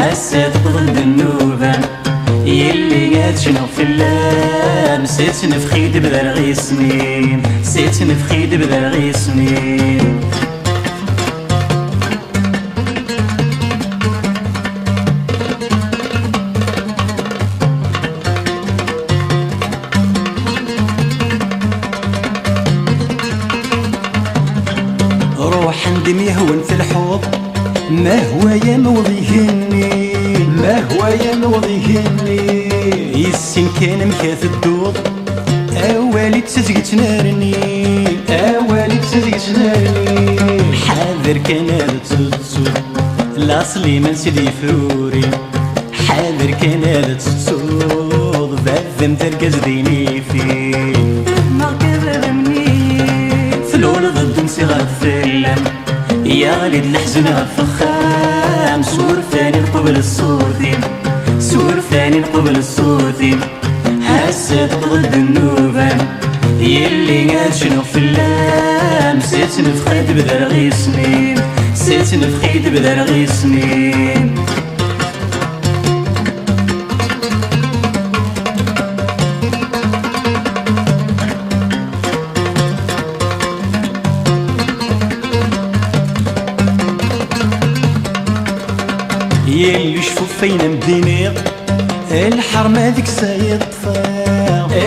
هسه تقضي النوبة يلي قاد شنو في اللام سيت نفخيد بدا غيسمين سيت نفخيد بدا غيسمين روح ندم يهون في الحوض ما هو يا موضيهني ما هو يا موضيهني يسين كان مكاث الدود أولي تسجت نارني أولي تسجت نارني حاذر كان هذا تتصود الأصلي من سيدي فروري حاذر كان هذا تتصود بذن تركز ديني فيه مغرب مني فلول ضد نصيغة فيلم يا غالي الحزن غفخام سور ثاني قبل الصوتي سور ثاني قبل الصوتي هسه تضد النوبة يلي قال شنو في اللام سيت نفخيت بدا غيسمين سيت نفخيت بدا غيسمين يلي شفوف فينا مديني الحرم هذيك سيطفى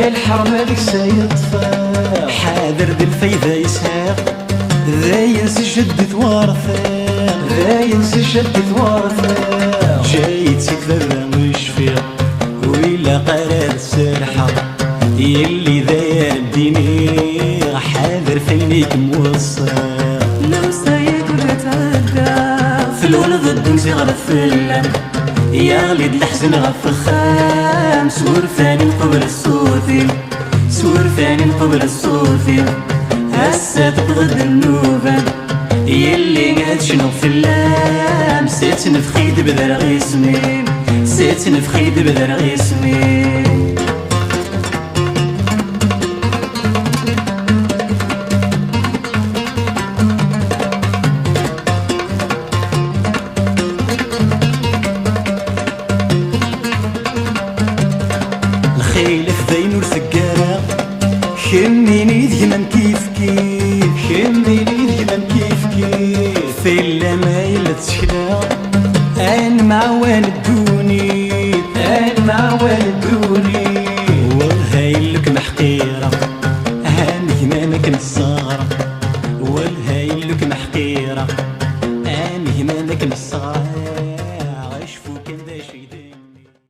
الحرم هذيك سيطفى حاذر ذي الفايدة يسحاق ذا ينسى جد ثوارثا ذا ينسى جد ثوارثا جاي تكذب مش فيها ويلا قرار السرحة يلي ذا يديني حاذر فينيك موصى لو سيد وتعدى فلول ضد نصيغة فيلم يا غليد الحزن غفخام سور ثاني قبل الصوتي سور ثاني قبل الصوتي هسه تبغض النوبة يلي قاد شنو في اللام سيت نفخيد بدا غيسمين سيت نفخيد بدا غيسمين خيلف ذين والثقارة خميني ديما كيف كيف خميني ديما كيف كيف في اللمايل تشكلا أنا معوان الدوني أنا معوان الدوني وهاي لك محقيرة